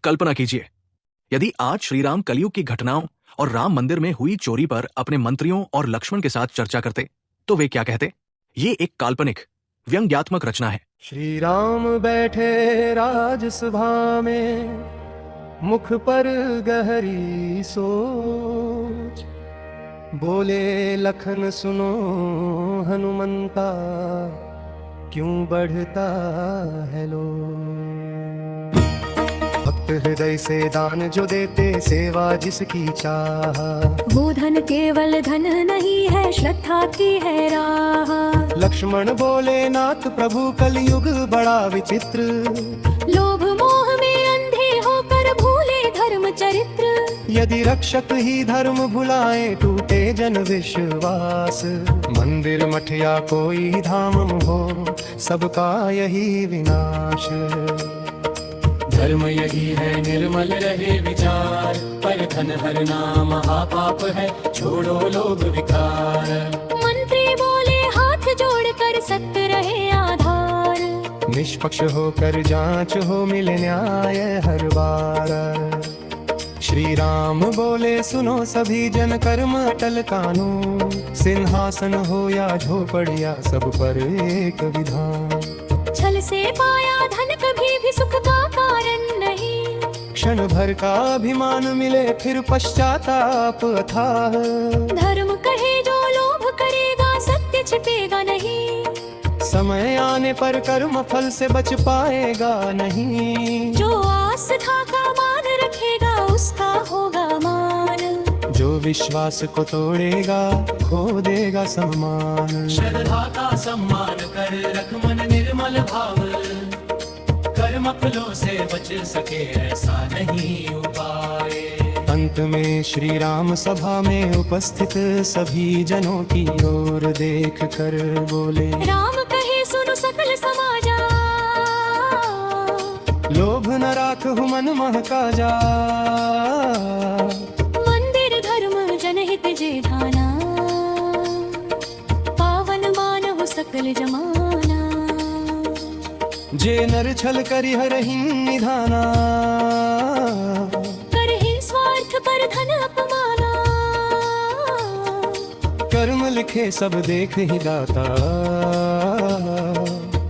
कल्पना कीजिए, यदि आज श्री राम कलयुग की घटनाओं और राम मंदिर में हुई चोरी पर अपने मंत्रियों और लक्ष्मण के साथ चर्चा करते, तो वे क्या कहते? ये एक काल्पनिक व्यंग्यात्मक रचना है। श्री राम बैठे राजसभा में, मुख पर गहरी सोच, बोले लखन सुनो हनुमंता, क्यों बढ़ता है लोभ। भक्त हृदय से दान जो देते, सेवा जिसकी चाह, वो धन केवल धन नहीं है, श्रद्धा की है राह। लक्ष्मण बोले नाथ प्रभु कलयुग बड़ा विचित्र, लोभ मोह में अंधे होकर भूले धर्म चरित्र। यदि रक्षक ही धर्म भुलाए, टूटे जन विश्वास। मंदिर मठ या कोई धाम हो, सबका यही विनाश। धर्म यही है निर्मल रहे विचार, पर धन हरना महापाप है, छोड़ो लोभ विकार। मंत्री बोले हाथ जोड़कर सत्य रहे आधार, निष्पक्ष होकर जांच हो, मिले न्याय हर बार। श्री राम बोले सुनो सभी जन, कर्म अटल कानून, सिंहासन हो या झोपड़िया, सब पर एक विधान। छल से पाया धन कभी भी सुख का कारण नहीं, क्षण भर का अभिमान मिले, फिर पश्चाताप अथाह। धर्म कहे जो लोभ करेगा, सत्य छिपेगा नहीं। समय आने पर कर्म फल से बच पाएगा नहीं, जो आस्था का मान रखेगा, उसका होगा मान। जो विश्वास को तोड़ेगा, खो देगा सम्मान। श्रद्धा का सम्मान कर, रख मन निर्मल भाव, कर्म फलों से बच सके ऐसा नहीं उपाय। अंत में श्री राम सभा में उपस्थित सभी जनों की ओर देख कर बोले, राम कहे सुनो सकल समाजा, लोभ न राखहु मन महका जा। मंदिर धर्म जनहित जे धाना, पावन मानहु सकल जमाना। जे नर छल करि हरहिं निधाना, करहिं स्वार्थ पर धन अपमाना। कर्म लिखे सब देख ही दाता,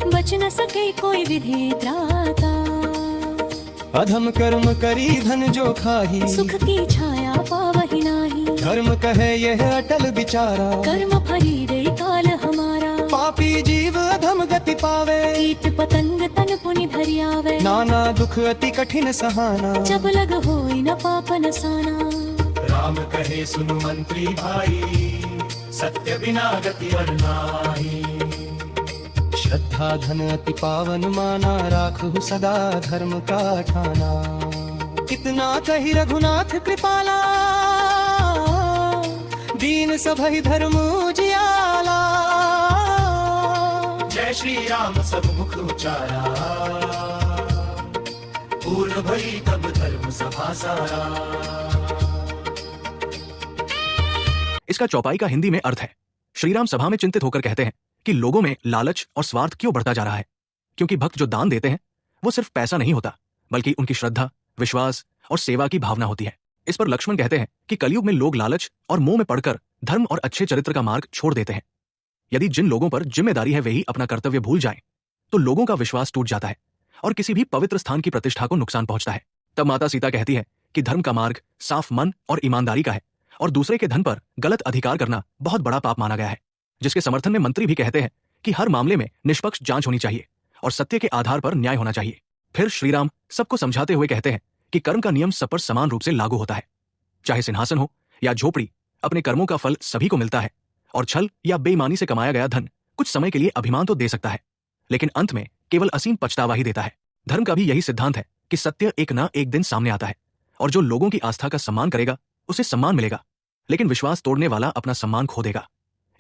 बच न सके कोई विधि त्राता। अधम कर्म करी धन जो खाही, सुख की छाया पावहि नाही। धर्म कहे यह अटल विचारा, कर्म फली दे काल हमारा। पापी जीव अधम गति पावे, कीट पतंग तन पुनि धरि आवे। नाना दुख अति कठिन सहाना, जब लग होई न पाप नसाना। राम कहे सुन मंत्री भाई, सत्य बिना गति और नाही। श्रद्धा धन अति पावन माना, राखहु सदा धर्म का ठाना। कितना कही रघुनाथ कृपाला, दीन सभई धर्म उजियाला। जय श्री राम सब मुख उचारा, पूर्ण भई तब धर्म सभा सारा। इसका चौपाई का हिंदी में अर्थ है, श्री राम सभा में चिंतित होकर कहते हैं कि लोगों में लालच और स्वार्थ क्यों बढ़ता जा रहा है। क्योंकि भक्त जो दान देते हैं, वो सिर्फ पैसा नहीं होता, बल्कि उनकी श्रद्धा, विश्वास और सेवा की भावना होती है। इस पर लक्ष्मण कहते हैं कि कलयुग में लोग लालच और मोह में पड़कर धर्म और अच्छे चरित्र का मार्ग छोड़ देते हैं। यदि जिन लोगों पर जिम्मेदारी है वे ही अपना कर्तव्य भूल जाएं, तो लोगों का विश्वास टूट जाता है और किसी भी पवित्र स्थान की प्रतिष्ठा को नुकसान पहुंचता है। तब माता सीता कहती है कि धर्म का मार्ग साफ मन और ईमानदारी का है, और दूसरे के धन पर गलत अधिकार करना बहुत बड़ा पाप माना गया है। जिसके समर्थन में मंत्री भी कहते हैं कि हर मामले में निष्पक्ष जांच होनी चाहिए और सत्य के आधार पर न्याय होना चाहिए। फिर श्रीराम सबको समझाते हुए कहते हैं कि कर्म का नियम सब पर समान रूप से लागू होता है। चाहे सिंहासन हो या झोपड़ी, अपने कर्मों का फल सभी को मिलता है, और छल या बेईमानी से कमाया गया धन कुछ समय के लिए अभिमान तो दे सकता है, लेकिन अंत में केवल असीम पछतावा ही देता है। धर्म का भी यही सिद्धांत है कि सत्य एक न एक दिन सामने आता है, और जो लोगों की आस्था का सम्मान करेगा उसे सम्मान मिलेगा, लेकिन विश्वास तोड़ने वाला अपना सम्मान खो देगा।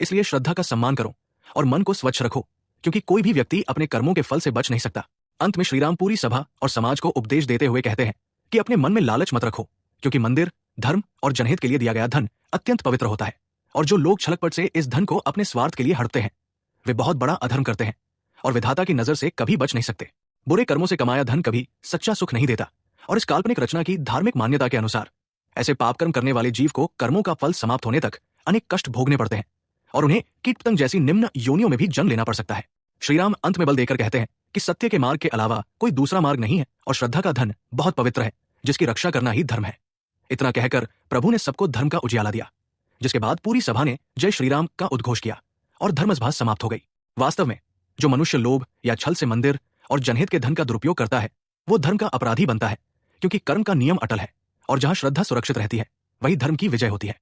इसलिए श्रद्धा का सम्मान करो और मन को स्वच्छ रखो, क्योंकि कोई भी व्यक्ति अपने कर्मों के फल से बच नहीं सकता। अंत में श्रीराम पूरी सभा और समाज को उपदेश देते हुए कहते हैं कि अपने मन में लालच मत रखो, क्योंकि मंदिर, धर्म और जनहित के लिए दिया गया धन अत्यंत पवित्र होता है, और जो लोग छलकपट से इस धन को अपने स्वार्थ के लिए हड़पते हैं, वे बहुत बड़ा अधर्म करते हैं और विधाता की नजर से कभी बच नहीं सकते। बुरे कर्मों से कमाया धन कभी सच्चा सुख नहीं देता, और इस काल्पनिक रचना की धार्मिक मान्यता के अनुसार ऐसे पाप कर्म करने वाले जीव को कर्मों का फल समाप्त होने तक अनेक कष्ट भोगने पड़ते हैं और उन्हें कीट पतंग जैसी निम्न योनियों में भी जन्म लेना पड़ सकता है। श्रीराम अंत में बल देकर कहते हैं कि सत्य के मार्ग के अलावा कोई दूसरा मार्ग नहीं है और श्रद्धा का धन बहुत पवित्र है, जिसकी रक्षा करना ही धर्म है। इतना कहकर प्रभु ने सबको धर्म का उजियाला दिया, जिसके बाद पूरी सभा ने जय श्रीराम का उद्घोष किया और धर्मसभा समाप्त हो गई। वास्तव में जो मनुष्य लोभ या छल से मंदिर और जनहित के धन का दुरुपयोग करता है वो धर्म का अपराधी बनता है, क्योंकि कर्म का नियम अटल है और जहां श्रद्धा सुरक्षित रहती है वही धर्म की विजय होती है।